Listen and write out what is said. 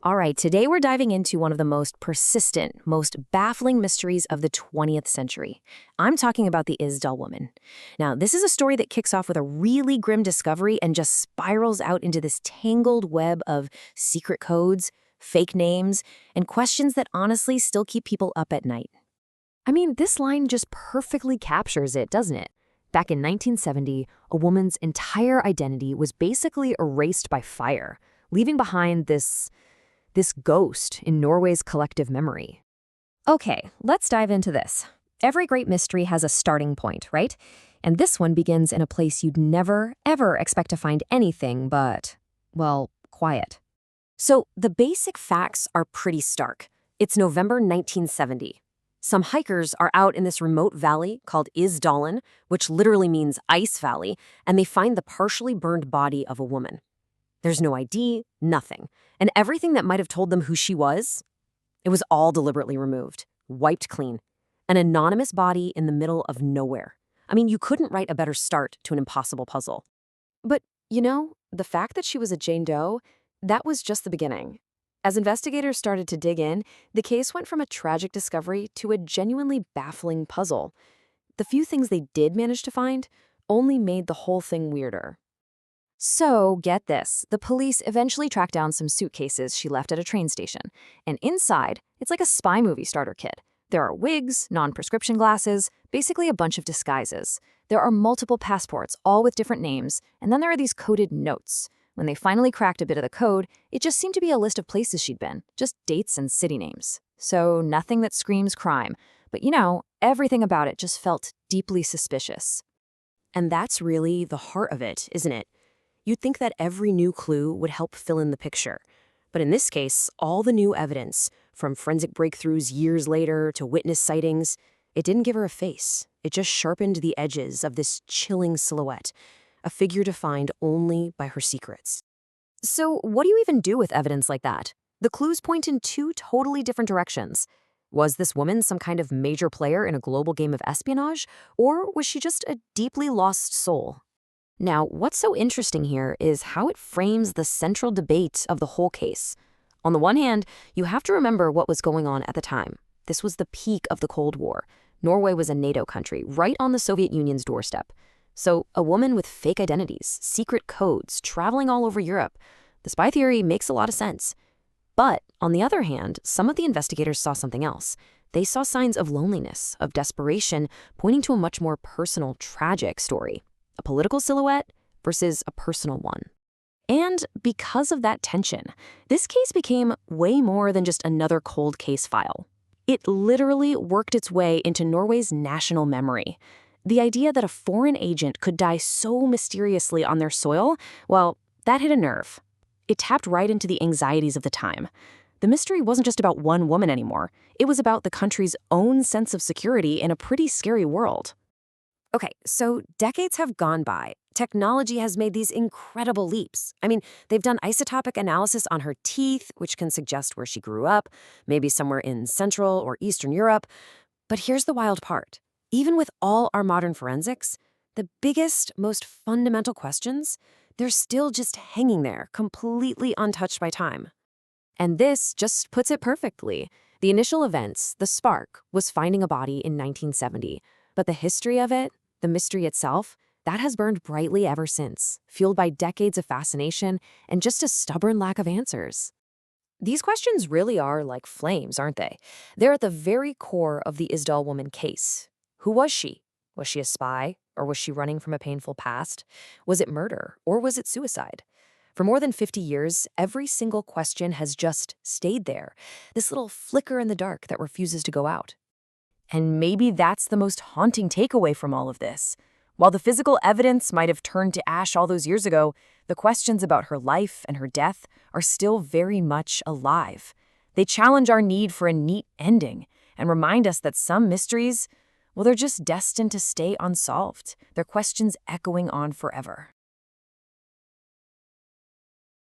All right, today we're diving into one of the most persistent, most baffling mysteries of the 20th century. I'm talking about the Isdal woman. Now, this is a story that kicks off with a really grim discovery and just spirals out into this tangled web of secret codes, fake names, and questions that honestly still keep people up at night. I mean, this line just perfectly captures it, doesn't it? Back in 1970, a woman's entire identity was basically erased by fire, leaving behind this ghost in Norway's collective memory. Okay, let's dive into this. Every great mystery has a starting point, right? And this one begins in a place you'd never, ever expect to find anything but, well, quiet. So the basic facts are pretty stark. It's November 1970. Some hikers are out in this remote valley called Isdalen, which literally means ice valley, and they find the partially burned body of a woman. There's no ID, nothing. And everything that might have told them who she was, it was all deliberately removed, wiped clean. An anonymous body in the middle of nowhere. I mean, you couldn't write a better start to an impossible puzzle. But, the fact that she was a Jane Doe, that was just the beginning. As investigators started to dig in, the case went from a tragic discovery to a genuinely baffling puzzle. The few things they did manage to find only made the whole thing weirder. So, get this, the police eventually tracked down some suitcases she left at a train station. And inside, it's like a spy movie starter kit. There are wigs, non-prescription glasses, basically a bunch of disguises. There are multiple passports, all with different names, and then there are these coded notes. When they finally cracked a bit of the code, it just seemed to be a list of places she'd been, just dates and city names. So, nothing that screams crime. But everything about it just felt deeply suspicious. And that's really the heart of it, isn't it? You'd think that every new clue would help fill in the picture. But in this case, all the new evidence, from forensic breakthroughs years later to witness sightings, it didn't give her a face. It just sharpened the edges of this chilling silhouette, a figure defined only by her secrets. So what do you even do with evidence like that? The clues point in two totally different directions. Was this woman some kind of major player in a global game of espionage, or was she just a deeply lost soul? Now, what's so interesting here is how it frames the central debate of the whole case. On the one hand, you have to remember what was going on at the time. This was the peak of the Cold War. Norway was a NATO country, right on the Soviet Union's doorstep. So, a woman with fake identities, secret codes, traveling all over Europe. The spy theory makes a lot of sense. But, on the other hand, some of the investigators saw something else. They saw signs of loneliness, of desperation, pointing to a much more personal, tragic story. A political silhouette versus a personal one. And because of that tension, this case became way more than just another cold case file. It literally worked its way into Norway's national memory. The idea that a foreign agent could die so mysteriously on their soil, well, that hit a nerve. It tapped right into the anxieties of the time. The mystery wasn't just about one woman anymore. It was about the country's own sense of security in a pretty scary world. Okay, so decades have gone by. Technology has made these incredible leaps. I mean, they've done isotopic analysis on her teeth, which can suggest where she grew up, maybe somewhere in Central or Eastern Europe. But here's the wild part. Even with all our modern forensics, the biggest, most fundamental questions, they're still just hanging there, completely untouched by time. And this just puts it perfectly. The initial events, the spark, was finding a body in 1970. But the history of it, the mystery itself, that has burned brightly ever since, fueled by decades of fascination and just a stubborn lack of answers. These questions really are like flames, aren't they? They're at the very core of the Isdal woman case. Who was she? Was she a spy? Or was she running from a painful past? Was it murder? Or was it suicide? For more than 50 years, every single question has just stayed there, this little flicker in the dark that refuses to go out. And maybe that's the most haunting takeaway from all of this. While the physical evidence might have turned to ash all those years ago, the questions about her life and her death are still very much alive. They challenge our need for a neat ending and remind us that some mysteries, well, they're just destined to stay unsolved, their questions echoing on forever.